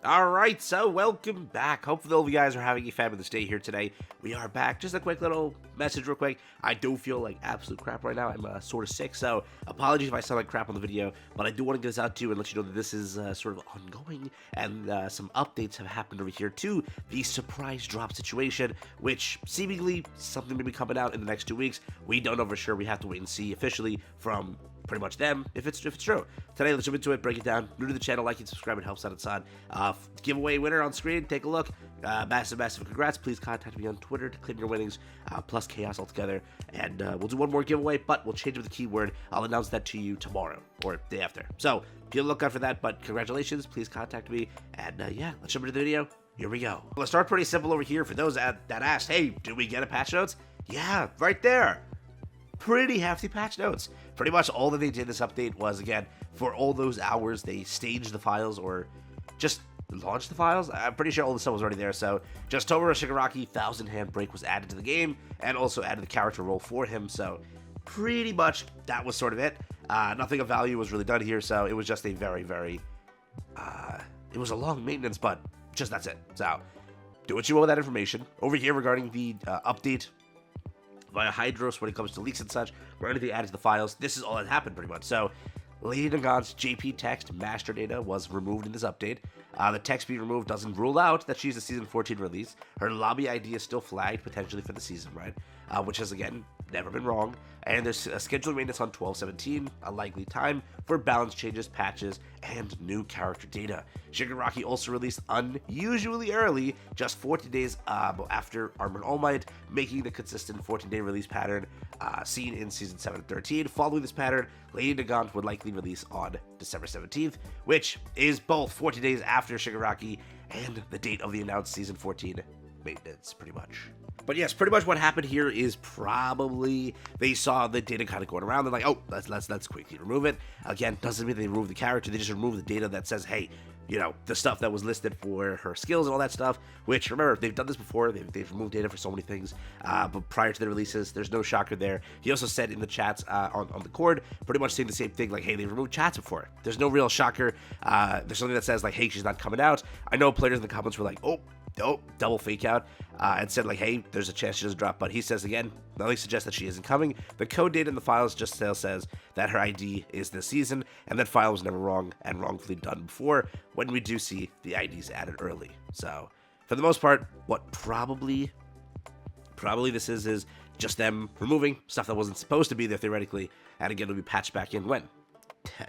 Alright, so welcome back. Hopefully all of you guys are having a fabulous day here today. We are back. Just a quick little message real quick. I do feel like absolute crap right now. I'm sort of sick, so apologies if I sound like crap on the video, but I do want to get this out to you and let you know that this is sort of ongoing, and some updates have happened over here to the surprise drop situation, which seemingly something may be coming out in the next 2 weeks. We don't know for sure. We have to wait and see officially from pretty much them if it's true. Today, let's jump into it, break it down. New to the channel, like and subscribe, it helps out a ton. Giveaway winner on screen, take a look. Massive congrats. Please contact me on Twitter to claim your winnings, plus chaos altogether. And we'll do one more giveaway, but we'll change it with the keyword. I'll announce that to you tomorrow or day after. So be on the lookout for that, but congratulations. Please contact me. And yeah, let's jump into the video. Here we go. Let's start pretty simple over here. For those that asked, hey, do we get a patch notes? Yeah, right there. Pretty hefty patch notes. Pretty much all that they did this update was, again, for all those hours, they staged the files or just launched the files. I'm pretty sure all the stuff was already there. So just Tomura Shigaraki 1000 Hand Break was added to the game and also added the character role for him. So pretty much that was sort of it. Nothing of value was really done here. So it was just a very, it was a long maintenance, but just that's it. So do what you will with that information. Over here regarding the update via Hydros when it comes to leaks and such, or anything added to the files, this is all that happened pretty much. So Lady Nagant's JP text master data was removed in this update. The text being removed doesn't rule out that she's a Season 14 release. Her lobby ID is still flagged potentially for the season, right? Which has, again, never been wrong. And there's a scheduled maintenance on 12/17, a likely time for balance changes, patches, and new character data. Shigaraki also released unusually early, just 14 days after Armored All Might, making the consistent 14-day release pattern seen in Season 7 and 13. Following this pattern, Lady Nagant would likely release on December 17th, which is both 14 days after Shigaraki and the date of the announced Season 14 maintenance, pretty much. But yes, pretty much what happened here is probably they saw the data kind of going around. They're like, oh, let's quickly remove it. Again, doesn't mean they remove the character. They just remove the data that says, hey, you know, the stuff that was listed for her skills and all that stuff, which, remember, they've done this before. They've removed data for so many things, but prior to the releases, there's no shocker there. He also said in the chats on the Cord, pretty much saying the same thing, like, hey, they've removed chats before. There's no real shocker. There's something that says, like, hey, she's not coming out. I know players in the comments were like, oh, double fake out, and said, like, hey, there's a chance she doesn't drop, but he says, again, nothing suggests that she isn't coming. The code data in the files just still says that her ID is this season, and that file was never wrong and wrongfully done before, when we do see the IDs added early. So, for the most part, what probably this is just them removing stuff that wasn't supposed to be there theoretically, and again, it'll be patched back in when?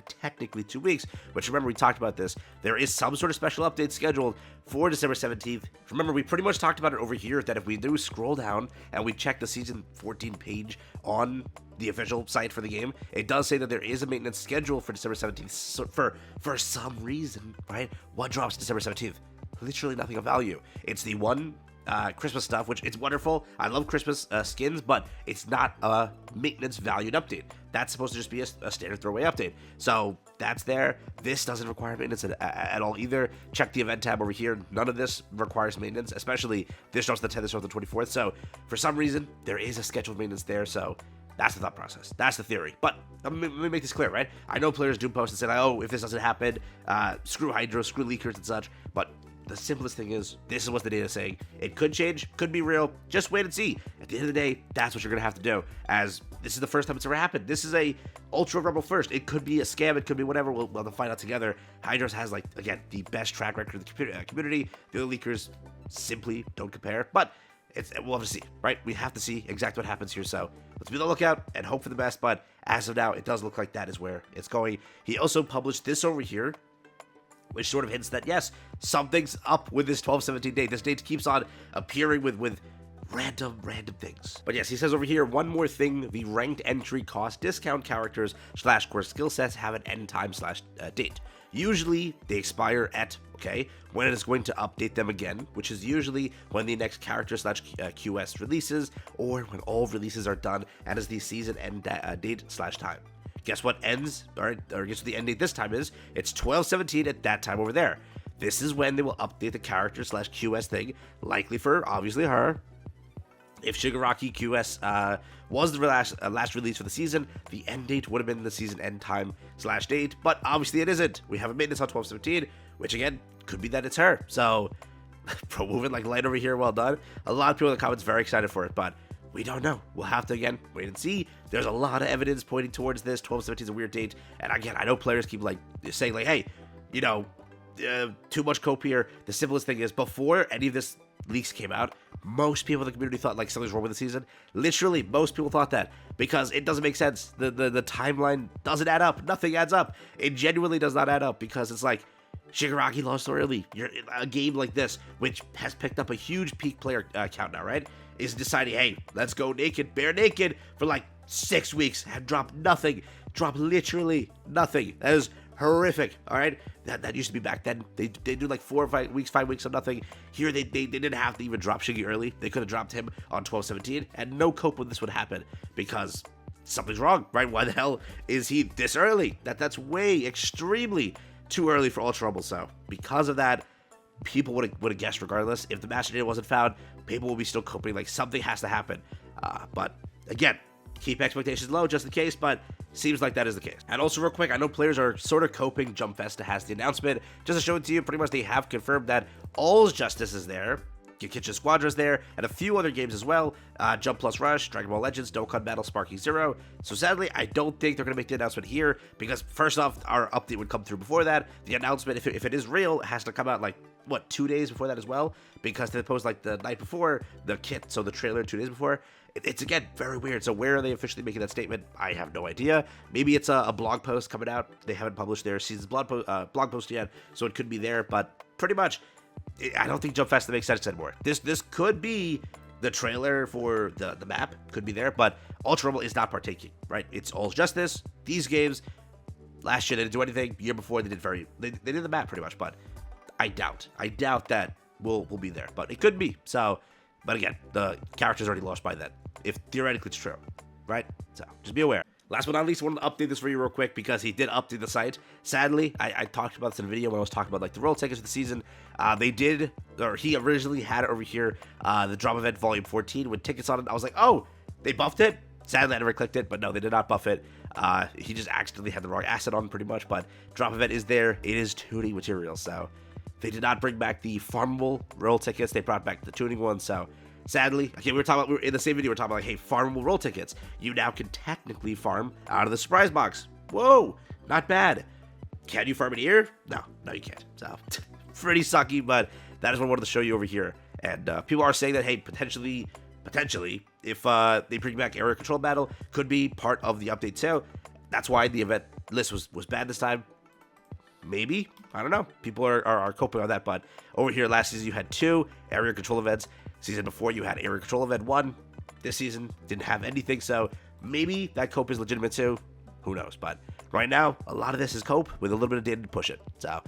Technically 2 weeks, which, remember, we talked about this. There is some sort of special update scheduled for December 17th. Remember, we pretty much talked about it over here, that if we do scroll down and we check the Season 14 page on the official site for the game, it does say that there is a maintenance schedule for December 17th. So for some reason, right, what drops December 17th? Literally nothing of value. It's the one Christmas stuff, which it's wonderful. I love Christmas skins, but it's not a maintenance valued update. That's supposed to just be a standard throwaway update. So that's there. This doesn't require maintenance at all either. Check the event tab over here. None of this requires maintenance, especially this drops the 10th, this drops the 24th. So for some reason, there is a scheduled maintenance there. So that's the thought process. That's the theory. But let me make this clear, right? I know players do post and say, oh, if this doesn't happen, screw Hydro, screw leakers and such. But the simplest thing is, this is what the data is saying. It could change, could be real. Just wait and see. At the end of the day, that's what you're going to have to do, as this is the first time it's ever happened. This is a Ultra Rumble first. It could be a scam. It could be whatever. We'll have to find out together. Hydros has, like, again, the best track record of the community. The other leakers simply don't compare. But we'll have to see, right? We have to see exactly what happens here. So let's be on the lookout and hope for the best. But as of now, it does look like that is where it's going. He also published this over here, which sort of hints that, yes, something's up with this 12/17 date. This date keeps on appearing with random things. But yes, he says over here, one more thing, the ranked entry cost discount characters / core skill sets have an end time / date. Usually, they expire at, when it is going to update them again, which is usually when the next character / QS releases, or when all releases are done and is the season end date / time. Guess what ends, or guess what the end date this time is? It's 12/17 at that time over there. This is when they will update the character / QS thing, likely for, obviously, her. If Shigaraki QS was the last release for the season, the end date would have been the season end time / date, but obviously it isn't. We have a maintenance on 12/17, which again could be that it's her. So, pro moving like light over here, well done. A lot of people in the comments very excited for it, but we don't know. We'll have to, again, wait and see. There's a lot of evidence pointing towards this. 12/17 is a weird date. And again, I know players keep like saying like, hey, you know, too much cope here. The simplest thing is, before any of this leaks came out, most people in the community thought like something's wrong with the season. Literally, most people thought that, because it doesn't make sense. The timeline doesn't add up. Nothing adds up. It genuinely does not add up, because it's like, Shigaraki lost so early. You're a game like this, which has picked up a huge peak player count now, right? Is deciding, hey, let's go naked, bare naked for like 6 weeks, have dropped nothing, dropped literally nothing. That is horrific. All right, that used to be back then. They do like 4 or 5 weeks, 5 weeks of nothing. Here they didn't have to even drop Shiggy early. They could have dropped him on 12/17, and no cope when this would happen, because something's wrong, right? Why the hell is he this early? That's way extremely too early for Ultra Rumble. So because of that, people would have guessed regardless. If the Master Data wasn't found, people will be still coping. Like, something has to happen. But again, keep expectations low just in case, but seems like that is the case. And also real quick, I know players are sort of coping. Jump Festa has the announcement. Just to show it to you, pretty much they have confirmed that All's Justice is there, Kitchen Squadra's there, and a few other games as well. Jump Plus Rush, Dragon Ball Legends, Dokkan Battle, Sparking Zero. So sadly, I don't think they're going to make the announcement here, because first off, our update would come through before that. The announcement, if it is real, has to come out like, what, 2 days before that as well, because they post like the night before the kit, so the trailer 2 days before. It's again very weird. So where are they officially making that statement? I have no idea. Maybe it's a blog post coming out. They haven't published their season's blog post yet, so it could be there. But pretty much, I don't think Jump Festa makes sense anymore. This could be the trailer for the map, could be there, but Ultra Rumble is not partaking, right? It's All's Justice. These games last year they didn't do anything. The year before they did they did the map pretty much, but I doubt that will be there, but it could be. So, but again, the character's already lost by then, if theoretically it's true, right? So just be aware. Last but not least, I wanted to update this for you real quick, because he did update the site. Sadly, I talked about this in a video when I was talking about like the roll tickets for the season. He originally had it over here, the Drop Event Volume 14 with tickets on it. I was like, oh, they buffed it? Sadly, I never clicked it, but no, they did not buff it. He just accidentally had the wrong asset on pretty much, but Drop Event is there. It is tuning material, so they did not bring back the farmable roll tickets. They brought back the tuning ones, so sadly, okay, we were in the same video, we were talking about like, hey, farmable roll tickets. You now can technically farm out of the surprise box. Whoa, not bad. Can you farm it here? No, you can't. So pretty sucky, but that is what I wanted to show you over here. And people are saying that, hey, potentially, if they bring back area control battle, could be part of the update too. That's why the event list was bad this time. Maybe, I don't know. People are coping on that, but over here last season you had 2 area control events. Season before you had area control event 1. This season didn't have anything, so maybe that cope is legitimate too. Who knows? But right now, a lot of this is cope with a little bit of data to push it. So